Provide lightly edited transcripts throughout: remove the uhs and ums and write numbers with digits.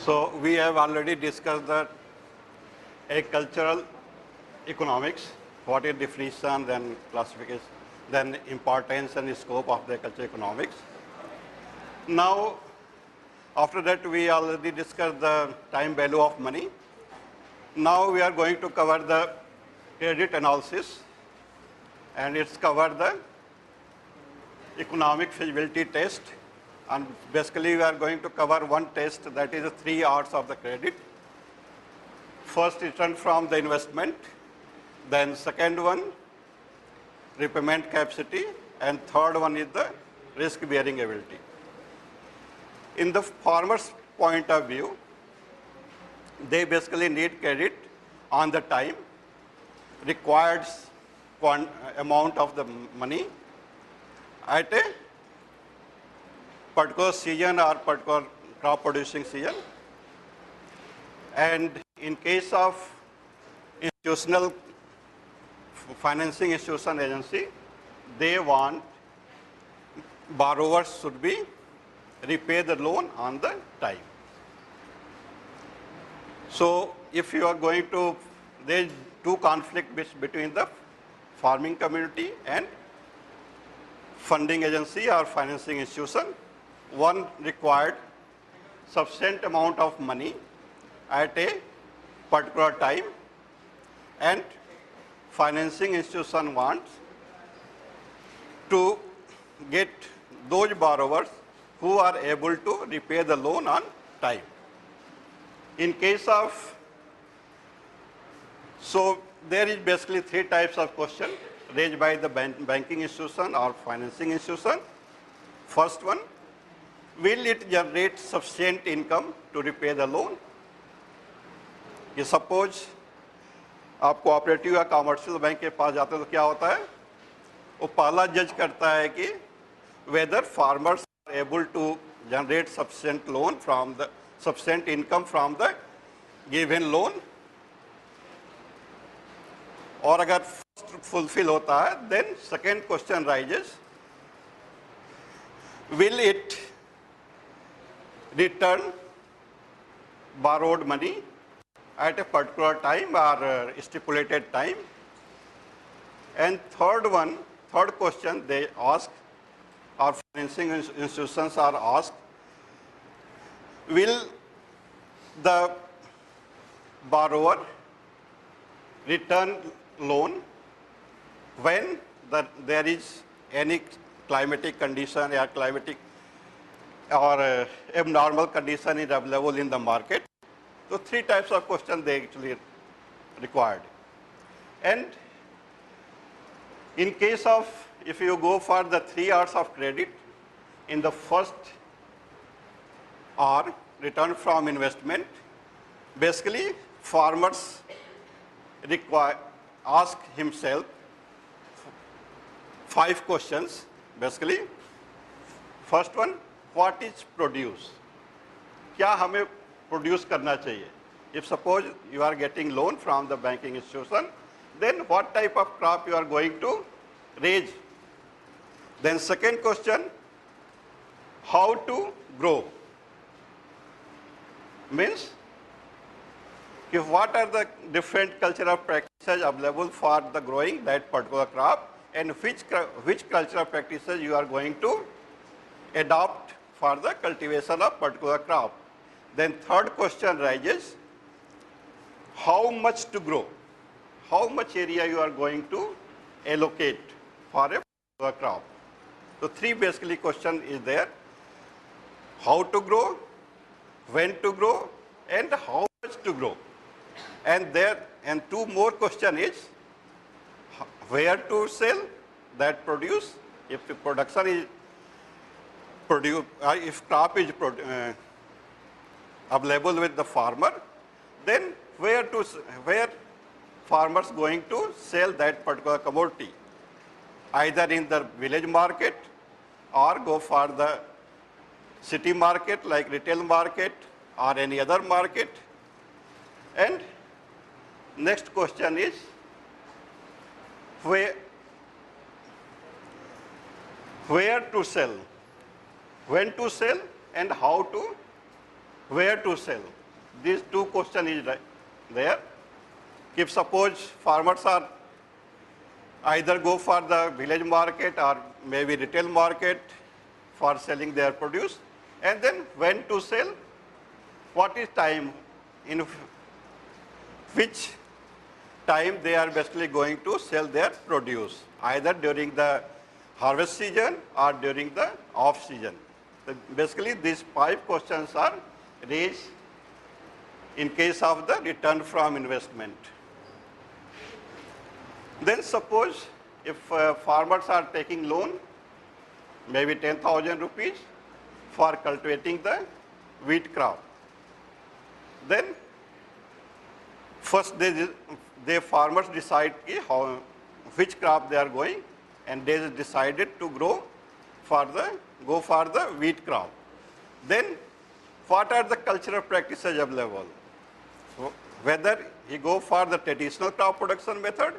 So we have already discussed the agricultural economics, what is definition, then classification, then importance and scope of the agricultural economics. Now, after that, we already discussed the time value of money. Now we are going to cover the credit analysis, and it's covered the economic feasibility test. And basically, we are going to cover one test, that is the 3 R's of the credit. First, return from the investment. Then second one, repayment capacity. And third one is the risk-bearing ability. In the farmer's point of view, they basically need credit on the time, required amount of the money at a particular season or particular crop producing season. And in case of institutional financing institution agency, they want borrowers should be repay the loan on the time. So if you are going to, there is two conflicts between the farming community and funding agency or financing institution. One required sufficient amount of money at a particular time, and financing institution wants to get those borrowers who are able to repay the loan on time. In case of, so there is basically 3 types of questions raised by the banking institution or financing institution. First one, will it generate sufficient income to repay the loan? कि suppose आप cooperative या commercial bank के पास जाते हैं तो क्या होता है, वो पहला जज करता है कि whether farmers are able to generate sufficient loan from the sufficient income from the given loan, और अगर फुलफिल होता है, then second question rises, will it return borrowed money at a particular time or stipulated time? And third question they ask, or financing institutions are asked, will the borrower return loan when there is any climatic condition or climatic or abnormal condition is available in the market? So 3 types of questions they actually required. And in case of, if you go for the 3 R's of credit, in the first R, return from investment, basically farmers ask himself 5 questions basically. First one, what is produce? क्या हमें produce करना चाहिए? If suppose you are getting loan from the banking institution, then what type of crop you are going to raise? Then second question, how to grow? Means, what are the different cultural practices available for the growing that particular crop, and which cultural practices you are going to adopt for the cultivation of particular crop. Then third question rises, how much to grow? How much area you are going to allocate for a particular crop? So 3 basically question is there, how to grow, when to grow, and how much to grow. And 2 more question is, where to sell that produce, if the production is produced, if crop is available with the farmer, then where farmers going to sell that particular commodity, either in the village market or go for the city market like retail market or any other market. And next question is, where to sell, when to sell, and how to where to sell. These two questions is there. If suppose farmers are either go for the village market or maybe retail market for selling their produce, and then when to sell, what is time, in which time they are basically going to sell their produce, either during the harvest season or during the off season. So basically these 5 questions are raised in case of the return from investment. Then suppose if farmers are taking loan, maybe 10,000 rupees for cultivating the wheat crop. Then first they farmers decide which crop they are going, and they decided to go for the wheat crop. Then what are the cultural practices available? So whether he go for the traditional crop production method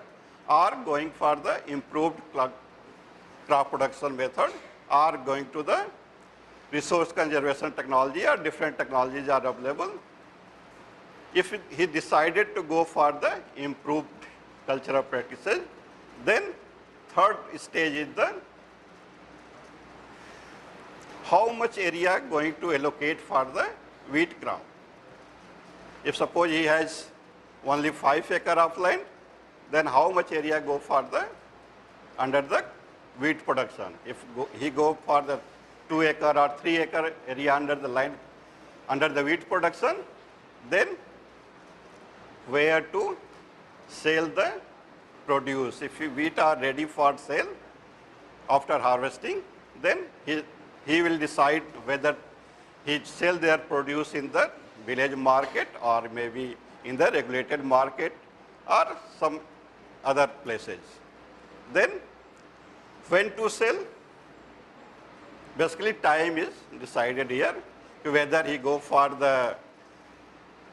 or going for the improved crop production method or going to the resource conservation technology, or different technologies are available. If he decided to go for the improved cultural practices, then third stage is the how much area going to allocate for the wheat crop. If suppose he has only 5 acre of land, then how much area go for the under the wheat production? If he go for the 2 acre or 3 acre area under the land under the wheat production, then where to sell the produce. If wheat are ready for sale after harvesting, then he will decide whether he sell their produce in the village market or maybe in the regulated market or some other places. Then when to sell, basically time is decided here, whether he go for the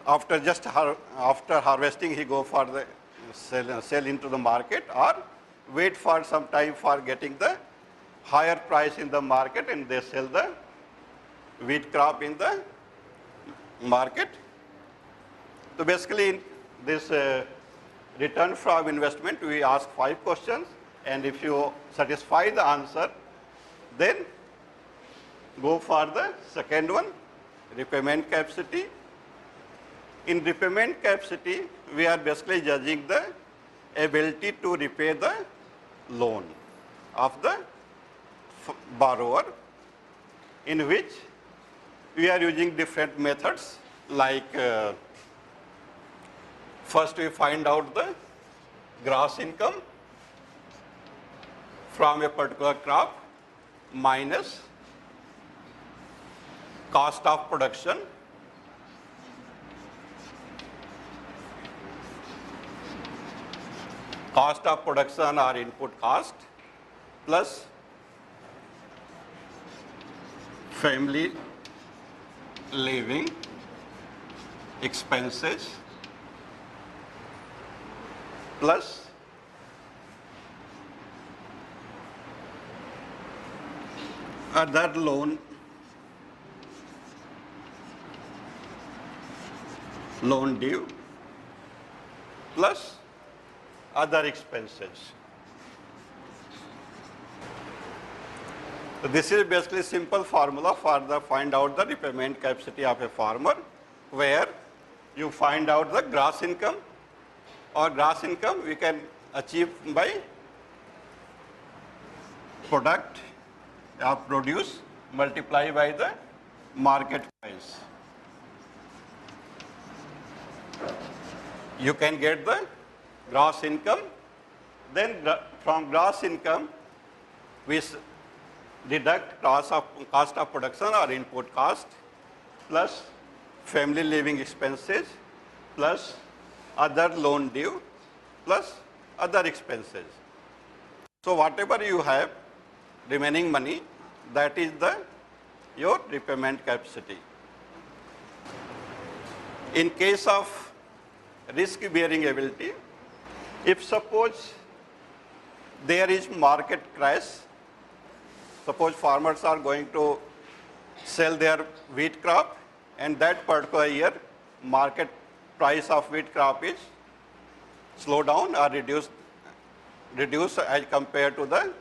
after harvesting he go for the sell into the market, or wait for some time for getting the higher price in the market and they sell the wheat crop in the market. So basically in this return from investment, we ask 5 questions, and if you satisfy the answer, then go for the second one, repayment capacity. In repayment capacity, we are basically judging the ability to repay the loan of the borrower, in which we are using different methods, like first we find out the gross income from a particular crop minus cost of production or input cost plus family living expenses plus other loan due plus other expenses. So this is basically simple formula for the find out the repayment capacity of a farmer, where you find out the gross income, or gross income we can achieve by product or produce multiply by the market price. You can get the gross income, then from gross income we deduct cost of production or input cost plus family living expenses plus other loan due plus other expenses. So whatever you have remaining money, that is your repayment capacity. In case of risk bearing ability, if suppose there is market crash, suppose farmers are going to sell their wheat crop and that particular year market price of wheat crop is slow down or reduced as compared to the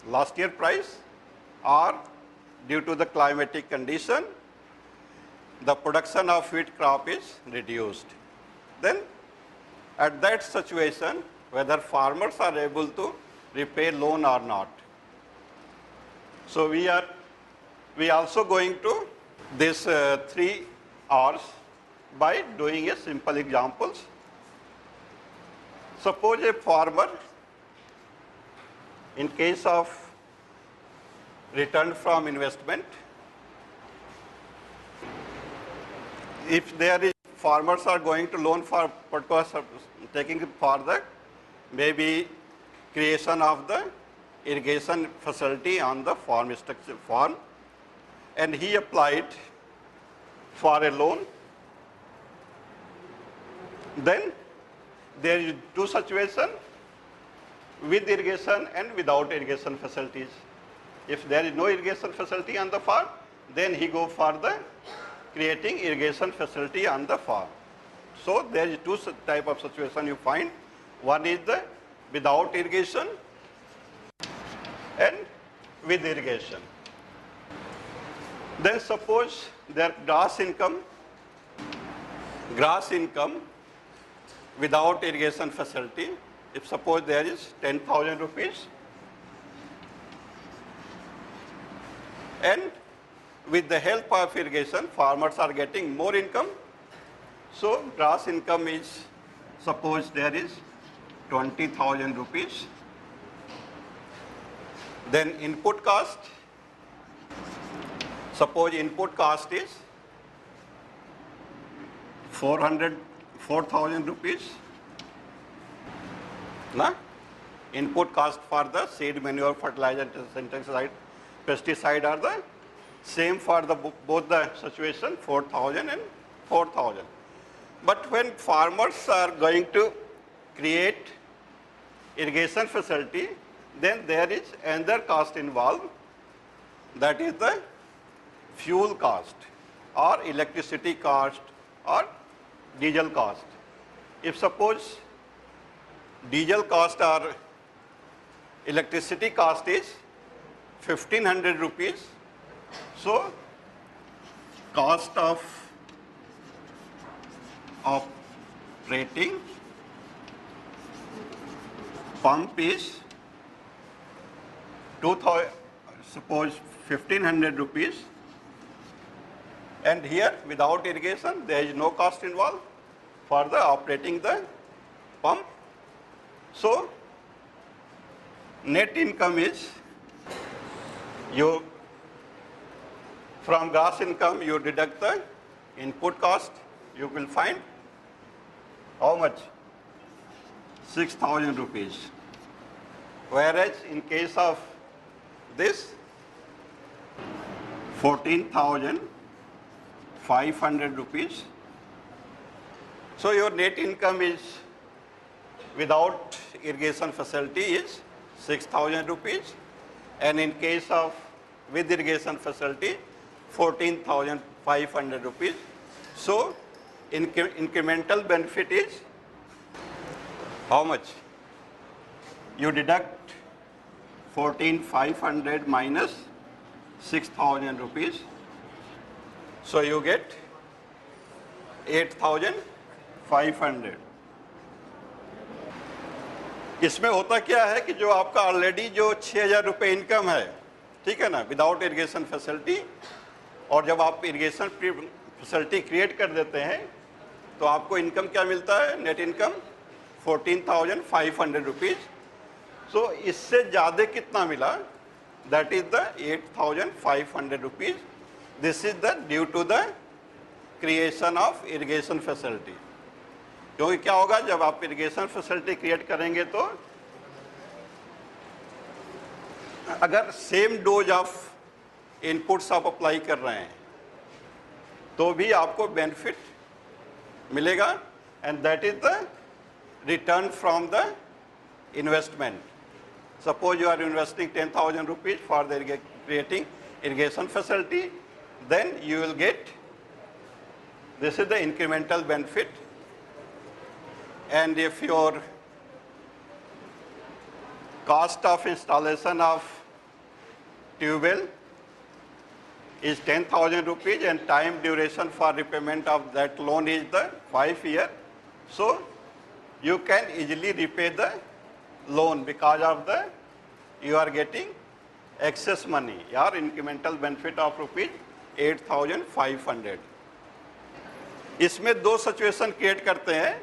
last year price, or due to the climatic condition, the production of wheat crop is reduced. Then at that situation, whether farmers are able to repay loan or not. So we also going to this 3 hours by doing a simple examples. Suppose a farmer, in case of return from investment, if there is farmers are going to loan for purpose of taking it for the maybe creation of the irrigation facility on the farm, and he applied for a loan. Then there is 2 situations, with irrigation and without irrigation facilities. If there is no irrigation facility on the farm, then he go for the creating irrigation facility on the farm. So there is 2 type of situation you find. One is the without irrigation and with irrigation. Then suppose their gross income without irrigation facility, if suppose there is 10,000 rupees, and with the help of irrigation, farmers are getting more income. So gross income is, suppose there is 20,000 rupees. Then input cost, suppose input cost is 4,000 rupees. Input cost for the seed, manure, fertilizer, insecticide, pesticide are the same for the both the situation, 4,000 and 4,000. But when farmers are going to create irrigation facility, then there is another cost involved, that is the fuel cost or electricity cost or diesel cost. If suppose diesel cost or electricity cost is 1,500 rupees, so cost of operating pump is 2,000, suppose 1,500 rupees, and here without irrigation there is no cost involved for the operating the pump. So net income is, you from gross income you deduct the input cost, you will find how much? 6,000 rupees. Whereas in case of this 14,500 rupees. So your net income is without irrigation facility is 6,000 rupees, and in case of with irrigation facility 14,500 rupees. So incremental benefit is how much? You deduct 14,500 minus 6,000 rupees. So you get 8,500. इसमें होता क्या है कि जो आपका already जो 6,000 रुपये income है, ठीक है ना, विदाउट इरिगेशन फैसिलिटी, और जब आप इरिगेशन फैसिलिटी क्रिएट कर देते हैं तो आपको इनकम क्या मिलता है? Net income 14,500 rupees. सो इससे ज़्यादा कितना मिला? That is the 8,500 rupees. This is the due to the creation of irrigation facility. क्योंकि क्या होगा, जब आप इरिगेशन फैसिलिटी क्रिएट करेंगे तो अगर सेम डोज ऑफ इनपुट्स आप अप्लाई कर रहे हैं तो भी आपको बेनिफिट मिलेगा, and that is the return from the investment. Suppose you are investing 10,000 rupees for the creating irrigation facility, then you will get This is the incremental benefit. And if your cost of installation of tube well is 10,000 rupees and time duration for repayment of that loan is the 5 year, so you can easily repay the loan because of the you are getting excess money, your incremental benefit of rupees 8,500. इसमें दो situation create करते हैं,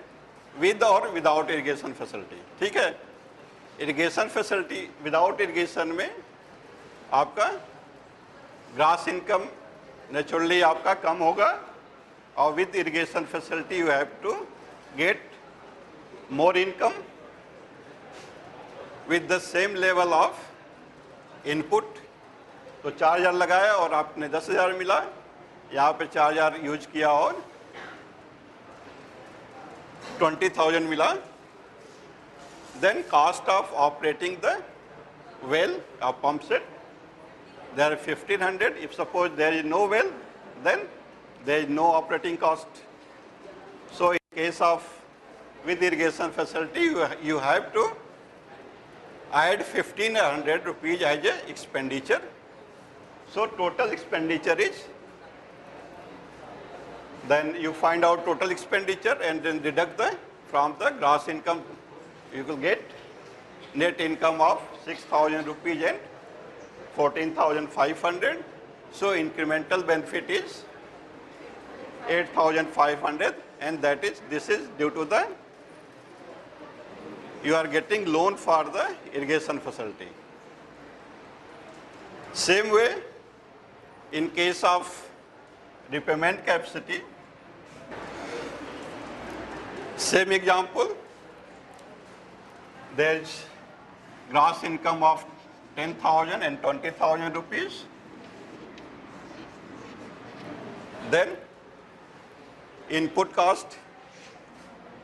with और without irrigation facility. ठीक है, irrigation facility without irrigation में आपका grass income naturally आपका कम होगा, और with irrigation facility you have to get more income with the same level of input. तो 4,000 लगाया और आपने 10,000 मिला, यहाँ पे 4,000 यूज किया और 20,000 मिला. Then cost of operating the well or pump set, there are 1,500. If suppose there is no well, then there is no operating cost. So in case of with irrigation facility, you have to add 1,500 rupees as a expenditure. So total expenditure is, then you find out total expenditure and then deduct the from the gross income. You will get net income of 6,000 rupees and 14,500. So incremental benefit is 8,500, and that is, this is due to the you are getting loan for the irrigation facility. Same way, in case of repayment capacity, same example, there is gross income of 10,000 and 20,000 rupees. Then input cost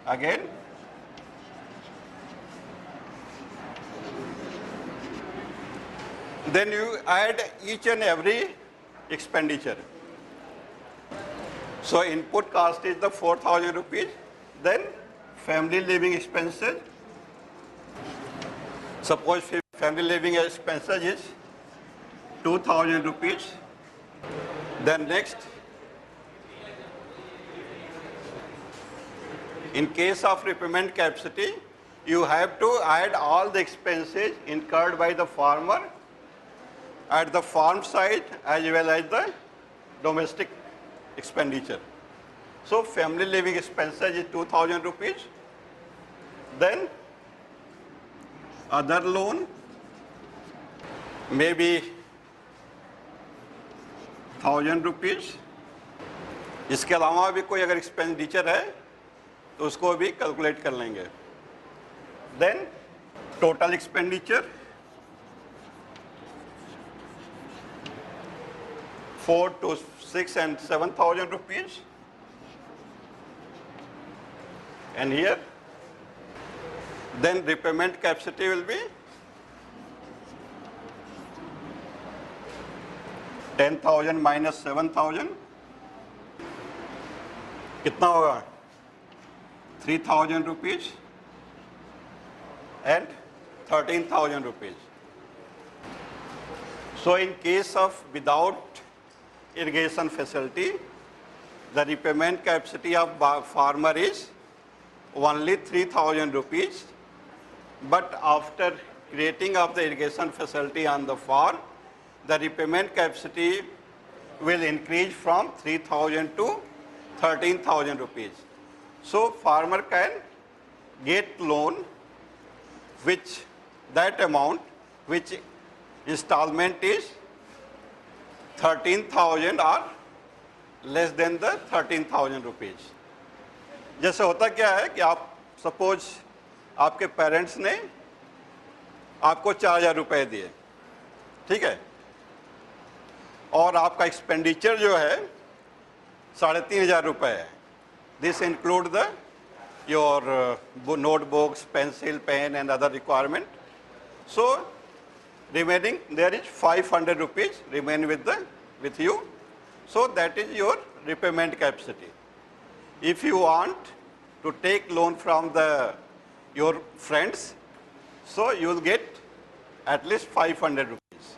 again. Then you add each and every expenditure. So input cost is the 4,000 rupees. Then family living expenses. Suppose family living expenses is 2,000 rupees. Then next, in case of repayment capacity, you have to add all the expenses incurred by the farmer at the farm side as well as the domestic expenditure. So family living expenses is 2,000 rupees. Then other loan maybe 1,000 rupees. इसके अलावा भी कोई अगर expenditure है तो उसको भी calculate कर लेंगे. Then total expenditure 4 to 6 and 7,000 rupees. And here, then repayment capacity will be 10,000 minus 7,000. कितना होगा? 3,000 rupees and 13,000 rupees. So in case of without irrigation facility, the repayment capacity of farmer is only 3,000 rupees. But after creating of the irrigation facility on the farm, the repayment capacity will increase from 3,000 to 13,000 rupees. So farmer can get loan which that amount which installment is 13,000 or less than the 13,000 rupees. जैसे होता क्या है कि आप suppose आपके parents ने आपको 4,000 रुपए दिए, ठीक है, और आपका एक्सपेंडिचर जो है 3,500 रुपए है. This include the your notebooks, pencil, pen and other requirement. So remaining there is 500 rupees remain with you. So that is your repayment capacity. if you want to take loan from your friends, so you will get at least 500 rupees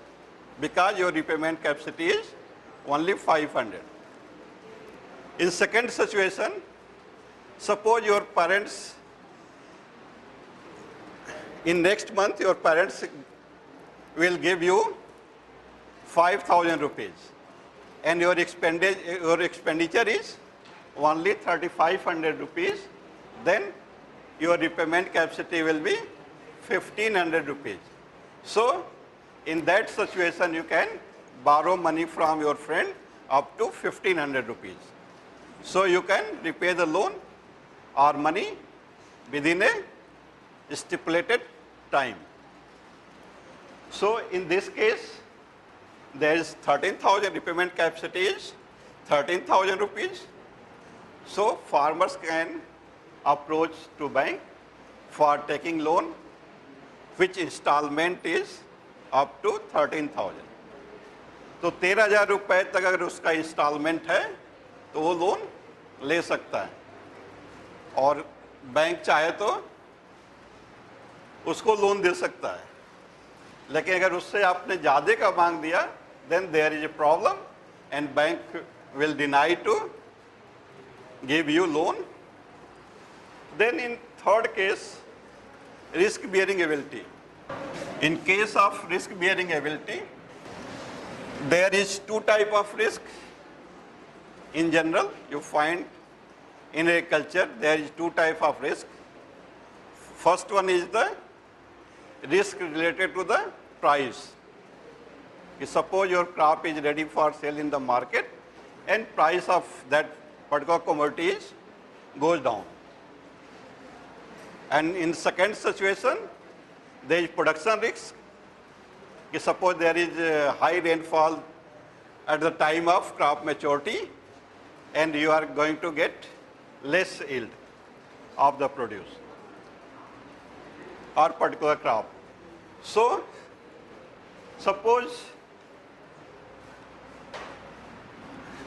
because your repayment capacity is only 500. In second situation, suppose your parents, in next month your parents will give you 5,000 rupees and your expenditure is only 3,500 rupees, then your repayment capacity will be 1,500 rupees. So in that situation you can borrow money from your friend up to 1,500 rupees. So you can repay the loan or money within a stipulated time. So in this case, there is 13,000 repayment capacity is 13,000 rupees. So farmers can approach to bank for taking loan, which installment is up to 13,000. तो 13,000 रुपए तक अगर उसका instalment है तो वो loan ले सकता है और बैंक चाहे तो उसको लोन दे सकता है, लेकिन अगर उससे आपने ज़्यादा का मांग दिया then there is a problem and bank will deny to give you loan. Then in third case, risk bearing ability. In case of risk bearing ability, there is two type of risk. In general, you find in agriculture there is two type of risk. First one is the risk related to the price. Suppose your crop is ready for sale in the market and price of that particular commodity goes down. And in second situation, there is production risk. Suppose there is a high rainfall at the time of crop maturity and you are going to get less yield of the produce or particular crop. So suppose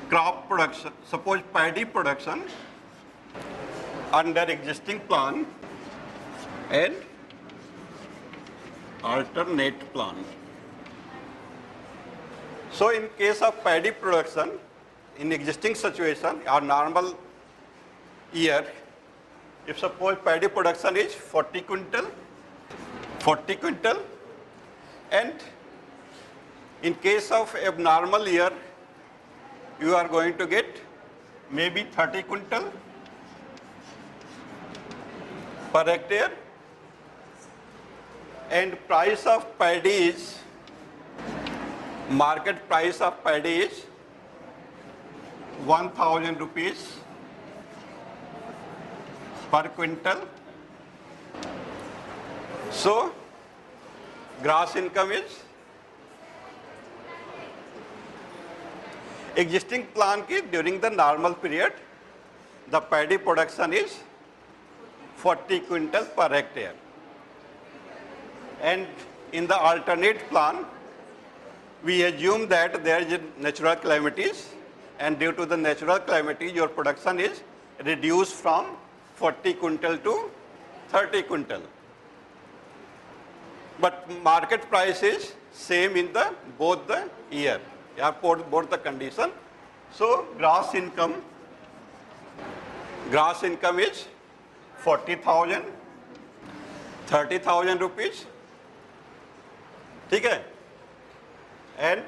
crop production, suppose paddy production under existing plan and alternate plan. So in case of paddy production, in existing situation or normal year, if suppose paddy production is 40 quintal, and in case of abnormal year, you are going to get maybe 30 quintal per hectare, and price of paddy is, market price of paddy is 1,000 rupees per quintal. So gross income is existing plan ki during the normal period, the paddy production is 40 quintal per hectare. And in the alternate plan, we assume that there is natural calamities, and due to the natural calamity, your production is reduced from 40 quintal to 30 quintal. But market price is same in the both the year, both the condition. So gross income is 40,000, 30,000 rupees. ठीक है? And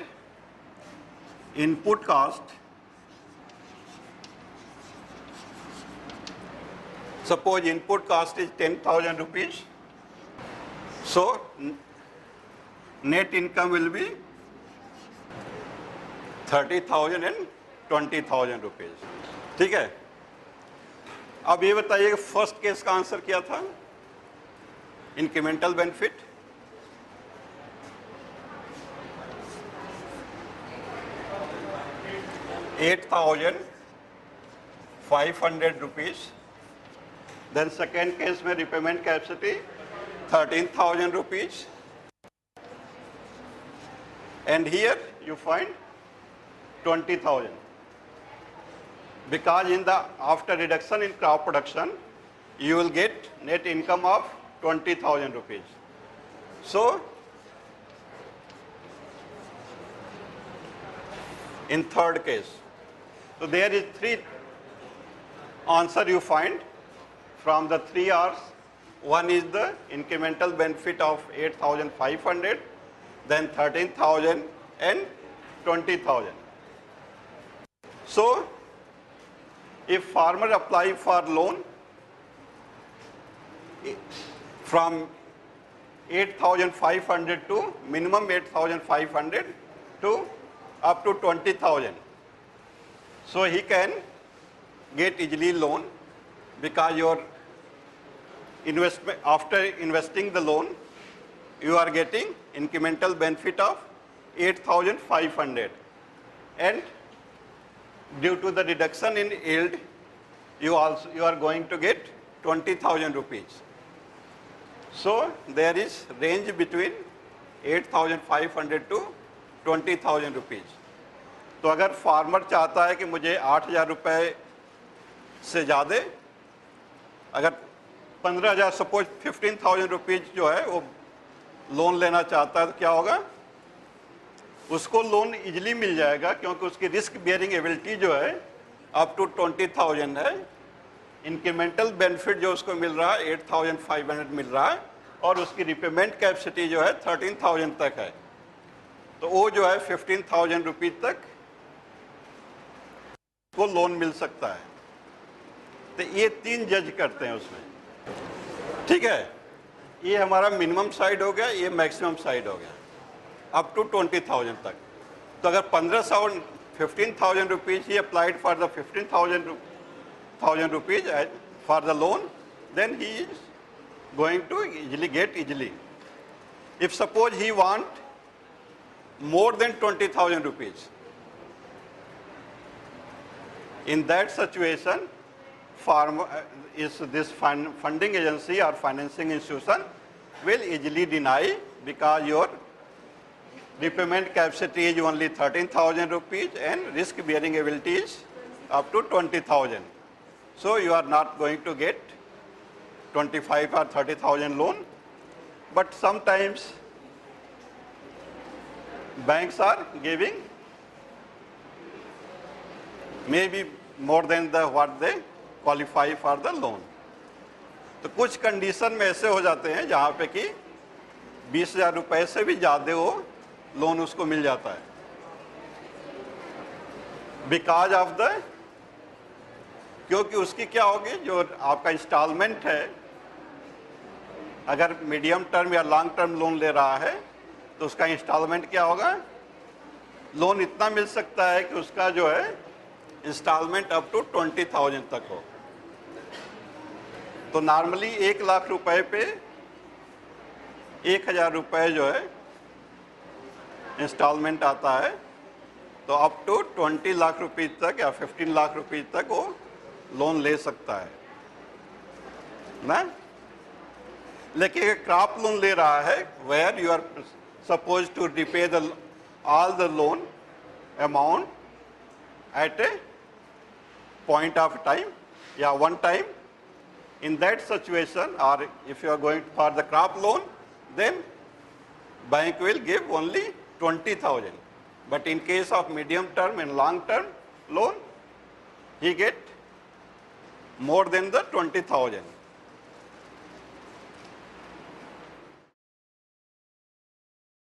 input cost, suppose input cost is 10,000 rupees. So net income will be 30,000 and 20,000 rupees. ठीक है? अब ये बताइए कि first case का answer क्या था? Incremental benefit. ₹8,500. Then second case में repayment capacity 13,000 rupees. And here you find 20,000. because in the after reduction in crop production, you will get net income of 20,000 rupees. So, in third case, so there is three answer you find from the 3 R's. One is the incremental benefit of 8,500, then 13,000 and 20,000. So, if farmer apply for loan from 8,500 to minimum 8,500 to up to 20,000. So he can get easily loan because your investment, after investing the loan, you are getting incremental benefit of 8,500, and due to the reduction in yield, you are going to get 20,000 rupees. So there is range between 8,500 to 20,000 rupees. तो अगर farmer चाहता है कि मुझे 8,000 रुपए से ज़्यादा, अगर 15,000 सपोज 15,000 रुपीज़ जो है वो लोन लेना चाहता है तो क्या होगा, उसको लोन इजीली मिल जाएगा क्योंकि उसकी रिस्क बियरिंग एबिलिटी जो है अप टू 20,000 है, इंक्रीमेंटल बेनिफिट जो उसको मिल रहा है 8,500 मिल रहा है, और उसकी रिपेमेंट कैपेसिटी जो है 13,000 तक है, तो वो जो है 15,000 रुपीज़ तक को लोन मिल सकता है. तो ये 3 जज करते हैं उसमें. ठीक है, ये हमारा मिनिमम साइड हो गया, ये मैक्सिमम साइड हो गया अप टू 20,000 तक. तो अगर 15,000 rupees he applied for the 15,000 rupees for the loan, then he is going to easily get easily. If suppose he want more than 20,000 rupees. In that situation, this funding agency or financing institution will easily deny because your repayment capacity is only 13,000 rupees and risk bearing ability is up to 20,000. So you are not going to get 25 or 30,000 loan, but sometimes banks are giving maybe more than what they qualify for the loan. तो कुछ condition में ऐसे हो जाते हैं जहाँ पे कि 20,000 रुपए से भी ज़्यादा वो लोन उसको मिल जाता है, बिकॉज ऑफ द, क्योंकि उसकी क्या होगी, जो आपका इंस्टॉलमेंट है, अगर मीडियम टर्म या लॉन्ग टर्म लोन ले रहा है तो उसका इंस्टॉलमेंट क्या होगा, लोन इतना मिल सकता है कि उसका जो है इंस्टॉलमेंट अप टू 20,000 तक हो. तो नॉर्मली 1 लाख रुपए पे 1,000 रुपए जो है इंस्टॉलमेंट आता है, तो अप टू 20 लाख रुपीज़ तक या 15 लाख रुपीज़ तक वो लोन ले सकता है ना. लेकिन क्रॉप लोन ले रहा है where you are supposed to repay all the loan amount at a point of time, one time. In that situation, or if you are going for the crop loan, then bank will give only 20,000. But in case of medium term and long term loan, he get more than the 20,000.